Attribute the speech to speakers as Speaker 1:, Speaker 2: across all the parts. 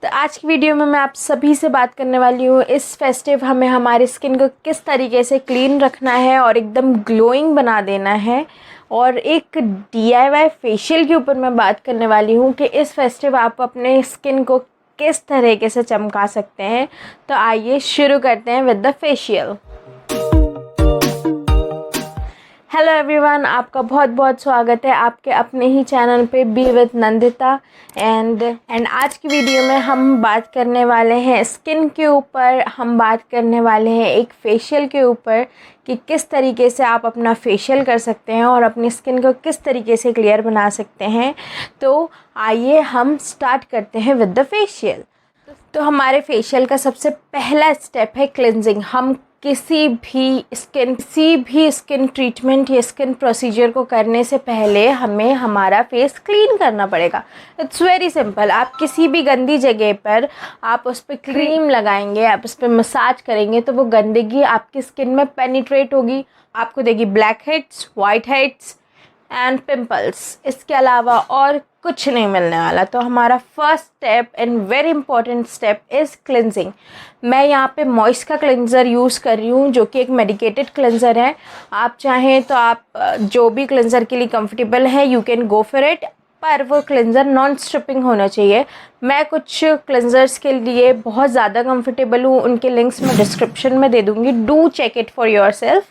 Speaker 1: तो आज की वीडियो में मैं आप सभी से बात करने वाली हूँ इस फेस्टिव हमें हमारी स्किन को किस तरीके से क्लीन रखना है और एकदम ग्लोइंग बना देना है। और एक DIY फेशियल के ऊपर मैं बात करने वाली हूँ कि इस फेस्टिव आप अपने स्किन को किस तरीके से चमका सकते हैं। तो आइए शुरू करते हैं with the facial. Hello everyone, आपका बहुत बहुत स्वागत है आपके अपने ही चैनल पे बी विद नंदिता। एंड आज की वीडियो में हम बात करने वाले हैं स्किन के ऊपर, हम बात करने वाले हैं एक फेशियल के ऊपर कि किस तरीके से आप अपना फेशियल कर सकते हैं और अपनी स्किन को किस तरीके से क्लियर बना सकते हैं। तो आइए हम स्टार्ट करते हैं विद द फेशियल। तो हमारे फेशियल का सबसे पहला स्टेप है क्लिनजिंग। हम किसी भी स्किन ट्रीटमेंट या स्किन प्रोसीजर को करने से पहले हमें हमारा फेस क्लीन करना पड़ेगा। It's very simple. आप किसी भी गंदी जगह पर आप उस पर क्रीम लगाएंगे, आप उस पर मसाज करेंगे तो वो गंदगी आपकी स्किन में पेनिट्रेट होगी, आपको देगी black heads, white heads and pimples. इसके अलावा और कुछ नहीं मिलने वाला। तो हमारा first step and very important step is cleansing. मैं यहाँ पे मॉइस्ट का क्लिनज़र यूज़ कर रही हूँ जो कि एक मेडिकेटेड क्लिनज़र है। आप चाहें तो आप जो भी क्लिनज़र के लिए कंफर्टेबल है you can go for it, पर वो क्लिनज़र नॉन स्ट्रिपिंग होना चाहिए। मैं कुछ क्लिनज़र्स के लिए बहुत ज़्यादा कंफर्टेबल हूँ, उनके लिंक्स मैं डिस्क्रिप्शन में दे दूँगी। Do check it for yourself.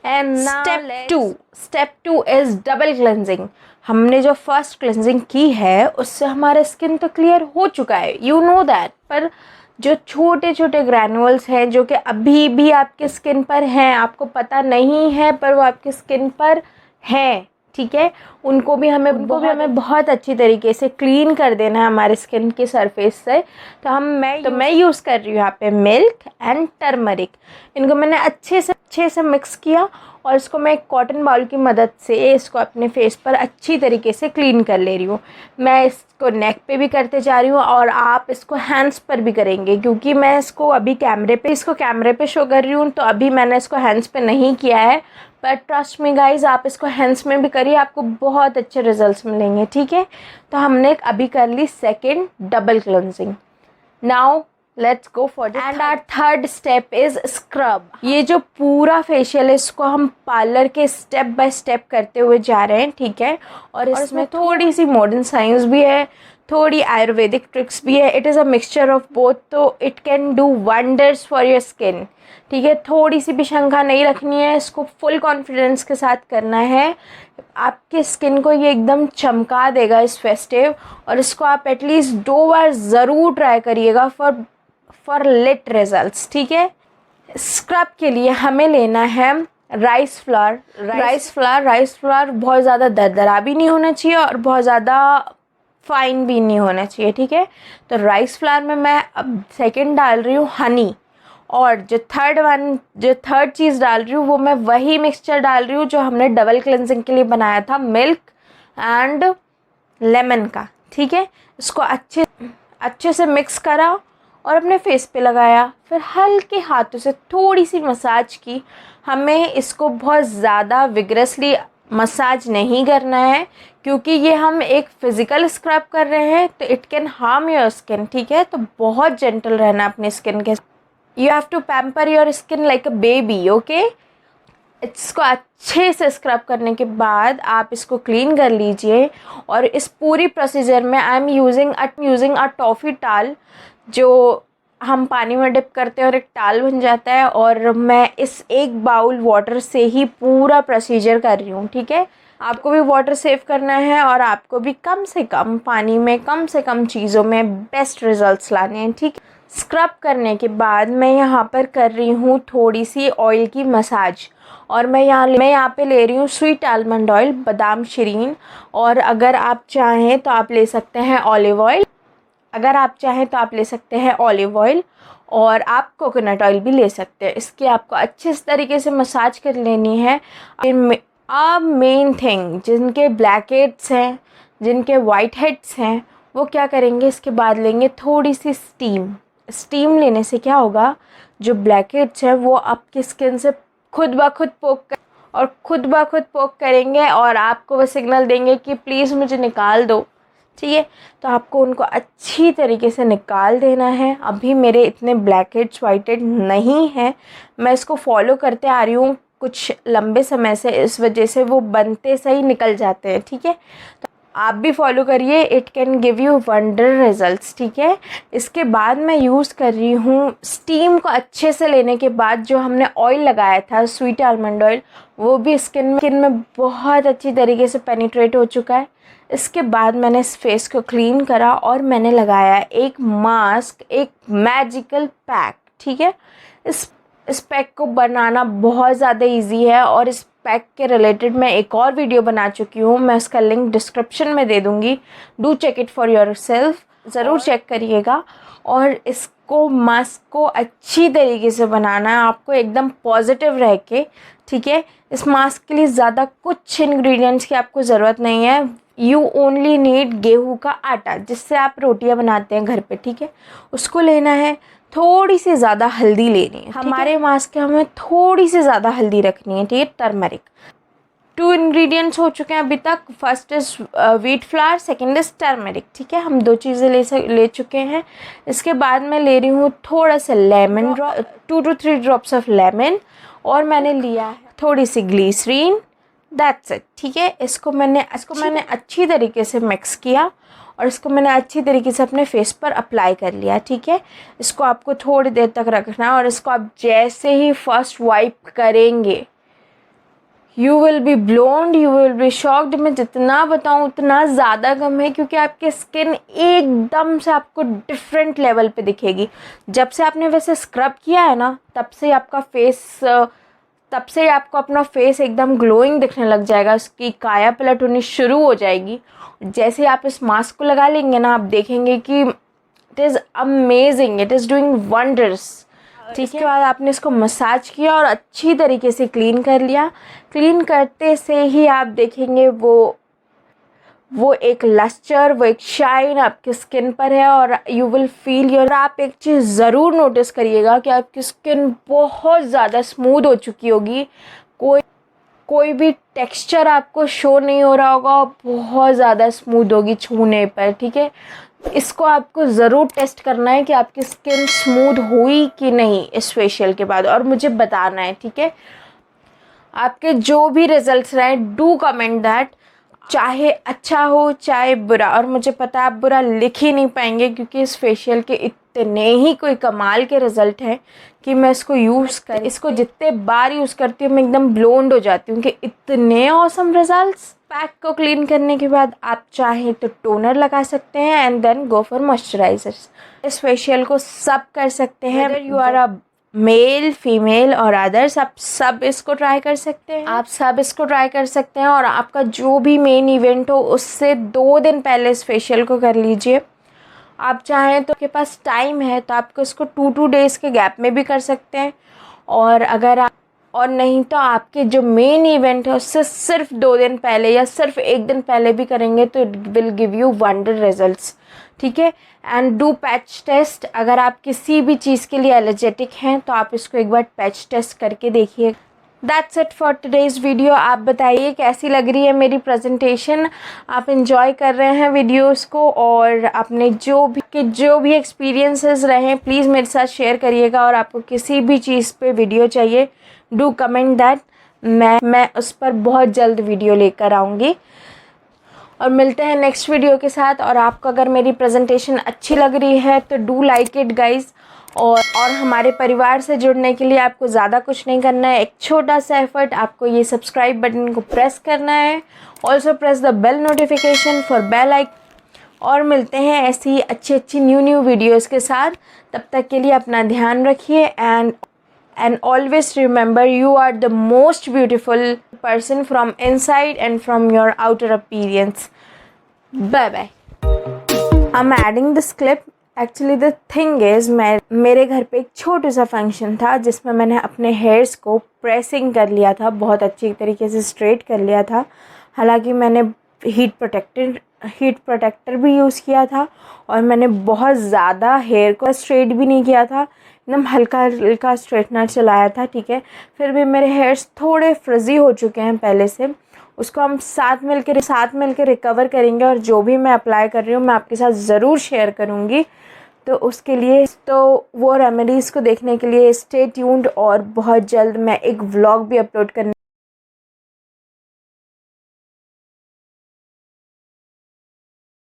Speaker 1: And step two is double cleansing. हमने जो फर्स्ट क्लिनजिंग की है उससे हमारा स्किन तो क्लियर हो चुका है, यू नो दैट, पर जो छोटे छोटे ग्रैनुअल्स हैं जो कि अभी भी आपके स्किन पर हैं, आपको पता नहीं है पर वो आपकी स्किन पर हैं, ठीक है, उनको भी हमें बहुत अच्छी तरीके से क्लीन कर देना है हमारे स्किन की सरफेस से। तो मैं यूज़ कर रही हूँ यहाँ पे मिल्क एंड टर्मरिक। इनको मैंने अच्छे से मिक्स किया और इसको मैं एक कॉटन बाउल की मदद से इसको अपने फेस पर अच्छी तरीके से क्लीन कर ले रही हूँ। मैं इसको नेक पे भी करते जा रही हूँ और आप इसको हैंड्स पर भी करेंगे, क्योंकि मैं इसको अभी कैमरे पे शो कर रही हूँ तो अभी मैंने इसको हैंड्स पे नहीं किया है। पर ट्रस्ट मी गाइज, आप इसको हैंड्स में भी करिए, आपको बहुत अच्छे रिजल्ट्स मिलेंगे, ठीक है। तो हमने अभी कर ली second double cleansing. Now let's go for the end our third step is scrub. ये जो पूरा फेशियल है इसको हम पार्लर के स्टेप बाय स्टेप करते हुए जा रहे हैं, ठीक है। और इसमें थोड़ी सी मॉडर्न साइंस भी है, थोड़ी आयुर्वेदिक ट्रिक्स भी है। It is a mixture of both, तो it can do wonders for your skin, ठीक है। थोड़ी सी भी शंका नहीं रखनी है, इसको फुल कॉन्फिडेंस के साथ करना है। आपके स्किन को ये एकदम चमका देगा इस फेस्टिव। और इसको आप एटलीस्ट 2 बार ज़रूर ट्राई करिएगा फॉर लिट रिजल्ट्स, ठीक है। स्क्रब के लिए हमें लेना है राइस फ्लावर। राइस फ्लावर बहुत ज़्यादा दरदरा भी नहीं होना चाहिए और बहुत ज़्यादा फाइन भी नहीं होना चाहिए, ठीक है। तो राइस फ्लावर में मैं अब सेकंड डाल रही हूँ हनी, और जो थर्ड चीज़ डाल रही हूँ वो मैं वही मिक्सचर डाल रही हूँ जो हमने डबल क्लिनजिंग के लिए बनाया था, मिल्क एंड लेमन का, ठीक है। इसको अच्छे से मिक्स करा और अपने फेस पे लगाया, फिर हल्के हाथों से थोड़ी सी मसाज की। हमें इसको बहुत ज़्यादा विगरसली मसाज नहीं करना है, क्योंकि ये हम एक फ़िज़िकल स्क्रब कर रहे हैं तो it can harm your skin, ठीक है। तो बहुत जेंटल रहना अपने स्किन के। You have to pamper your skin like a baby, okay. इसको अच्छे से स्क्रब करने के बाद आप इसको क्लीन कर लीजिए। और इस पूरी प्रोसीजर में I am using a toffee टाल, जो हम पानी में डिप करते हैं और एक टाल बन जाता है। और मैं इस एक बाउल वाटर से ही पूरा प्रोसीजर कर रही हूँ, ठीक है। आपको भी वाटर सेव करना है और आपको भी कम से कम पानी में कम से कम चीज़ों में बेस्ट रिजल्ट्स लाने हैं, ठीक है। स्क्रब करने के बाद मैं यहाँ पर कर रही हूँ थोड़ी सी ऑयल की मसाज। और मैं यहाँ पे ले रही हूँ स्वीट आलमंड ऑयल, बादाम शरीन। और अगर आप चाहें तो आप ले सकते हैं ऑलिव ऑयल, और आप कोकोनट ऑयल भी ले सकते हैं। इसकी आपको अच्छे तरीके से मसाज कर लेनी है। अब मेन थिंग, जिनके ब्लैक हेड्स हैं, जिनके वाइट हेड्स हैं, वो क्या करेंगे, इसके बाद लेंगे थोड़ी सी स्टीम लेने से क्या होगा, जो ब्लैक हेड्स हैं वो आपकी स्किन से खुद ब खुद पोक करेंगे और आपको वो सिग्नल देंगे कि प्लीज़ मुझे निकाल दो, ठीक है। तो आपको उनको अच्छी तरीके से निकाल देना है। अभी मेरे इतने ब्लैक हेड्स वाइट हेड नहीं है, मैं इसको फॉलो करते आ रही हूँ कुछ लंबे समय से, इस वजह से वो बनते सही निकल जाते हैं। ठीक है, तो आप भी फॉलो करिए, it can give you wonder results. ठीक है, इसके बाद मैं यूज़ कर रही हूँ स्टीम को अच्छे से लेने के बाद जो हमने ऑयल लगाया था स्वीट आलमंड ऑयल, वो भी स्किन में बहुत अच्छी तरीके से पेनिट्रेट हो चुका है। इसके बाद मैंने इस फेस को क्लीन करा और मैंने लगाया एक मास्क, एक मैजिकल पैक। ठीक है, इस पैक को बनाना बहुत ज़्यादा इजी है और इस पैक के रिलेटेड मैं एक और वीडियो बना चुकी हूँ, मैं उसका लिंक डिस्क्रिप्शन में दे दूँगी। Do check it for yourself, ज़रूर चेक करिएगा। और इसको मास्क को अच्छी तरीके से बनाना है आपको, एकदम पॉजिटिव रह के। ठीक है, इस मास्क के लिए ज़्यादा कुछ इंग्रेडिएंट्स की आपको ज़रूरत नहीं है। यू ओनली नीड गेहूँ का आटा, जिससे आप रोटियां बनाते हैं घर पे। ठीक है, उसको लेना है, थोड़ी सी ज़्यादा हल्दी लेनी है। हमारे मास्क में हमें थोड़ी सी ज़्यादा हल्दी रखनी है। ठीक है, टर्मरिक। 2 इंग्रेडिएंट्स हो चुके हैं अभी तक। First is wheat flour, second is turmeric. ठीक है, हम 2 चीज़ें ले चुके हैं। इसके बाद मैं ले रही हूँ थोड़ा सा lemon, 2 to 3 drops of lemon, और मैंने लिया है थोड़ी सी ग्लीसरीन। That's it. ठीक है, इसको मैंने अच्छी तरीके से मिक्स किया और इसको मैंने अच्छी तरीके से अपने फेस पर अप्लाई कर लिया। ठीक है, इसको आपको थोड़ी देर तक रखना है और इसको आप जैसे ही फर्स्ट वाइप करेंगे, you will be blown, you will be shocked. मैं जितना बताऊँ उतना ज़्यादा कम है, क्योंकि आपकी स्किन एकदम से आपको डिफरेंट लेवल पे दिखेगी। जब से आपने वैसे स्क्रब किया है ना, तब से आपको अपना फेस एकदम ग्लोइंग दिखने लग जाएगा, उसकी काया पलट होनी शुरू हो जाएगी। जैसे आप इस मास्क को लगा लेंगे ना, आप देखेंगे कि it is amazing, it is doing wonders. ठीक है, इसके बाद आपने इसको मसाज किया और अच्छी तरीके से क्लीन कर लिया। क्लीन करते से ही आप देखेंगे वो एक लस्टर, वो एक शाइन आपकी स्किन पर है और यू विल फील योर। आप एक चीज़ ज़रूर नोटिस करिएगा कि आपकी स्किन बहुत ज़्यादा स्मूथ हो चुकी होगी, कोई भी टेक्सचर आपको शो नहीं हो रहा होगा, बहुत ज़्यादा स्मूथ होगी छूने पर। ठीक है, इसको आपको ज़रूर टेस्ट करना है कि आपकी स्किन स्मूथ हुई कि नहीं इस फेशियल के बाद, और मुझे बताना है। ठीक है, आपके जो भी रिजल्ट्स रहे डू कमेंट दैट, चाहे अच्छा हो चाहे बुरा। और मुझे पता है आप बुरा लिख ही नहीं पाएंगे, क्योंकि इस फेशियल के इतने ही कोई कमाल के रिज़ल्ट हैं कि मैं इसको जितने बार यूज़ करती हूँ मैं एकदम ब्लोन्ड हो जाती हूँ कि इतने ऑसम रिजल्ट्स। पैक को क्लीन करने के बाद आप चाहें तो टोनर लगा सकते हैं and then go for moisturizers. इस फेशियल को सब कर सकते हैं, अगर you are a male, female और अदर्स, आप सब इसको ट्राई कर सकते हैं। और आपका जो भी मेन इवेंट हो उससे 2 दिन पहले इस फेशियल को कर लीजिए। आप चाहें तो आपके पास टाइम है तो आपको इसको 2 डेज़ के गैप में भी कर सकते हैं, और नहीं तो आपके जो मेन इवेंट है उससे सिर्फ 2 दिन पहले या सिर्फ 1 दिन पहले भी करेंगे तो it will give you wonder results. ठीक है, एंड डू पैच टेस्ट। अगर आप किसी भी चीज़ के लिए एलर्जेटिक हैं तो आप इसको एक बार पैच टेस्ट करके देखिए। That's it for today's video. आप बताइए कैसी लग रही है मेरी प्रेजेंटेशन, आप इन्जॉय कर रहे हैं वीडियोस को, और आपने जो भी एक्सपीरियंसेस रहे प्लीज़ मेरे साथ शेयर करिएगा। और आपको किसी भी चीज़ पे वीडियो चाहिए डू कमेंट दैट, मैं उस पर बहुत जल्द वीडियो लेकर आऊँगी। और मिलते हैं नेक्स्ट वीडियो के साथ। और आपको अगर मेरी प्रेजेंटेशन अच्छी लग रही है तो डू लाइक इट गाइज़। और हमारे परिवार से जुड़ने के लिए आपको ज़्यादा कुछ नहीं करना है, एक छोटा सा एफर्ट, आपको ये सब्सक्राइब बटन को प्रेस करना है। Also press the bell notification for bell icon. और मिलते हैं ऐसी अच्छी न्यू वीडियोज़ के साथ। तब तक के लिए अपना ध्यान रखिए and always remember you are the most beautiful person from inside and from your outer appearance. Bye bye. I'm adding this clip. Actually the thing is मेरे घर पे एक छोटा सा फंक्शन था जिसमें मैंने अपने हेयर्स को प्रेसिंग कर लिया था, बहुत अच्छी तरीके से स्ट्रेट कर लिया था। हालांकि मैंने हीट प्रोटेक्टर भी यूज़ किया था और मैंने बहुत ज़्यादा हेयर को स्ट्रेट भी नहीं किया था, एकदम हल्का स्ट्रेटनर चलाया था। ठीक है, फिर भी मेरे हेयर्स थोड़े फ्रिजी हो चुके हैं पहले से, उसको हम साथ मिल के रिकवर करेंगे, और जो भी मैं अप्लाई कर रही हूँ मैं आपके साथ ज़रूर शेयर करूँगी। तो उसके लिए वो रेमेडीज़ को देखने के लिए स्टे ट्यून्ड, और बहुत जल्द मैं एक व्लॉग भी अपलोड करने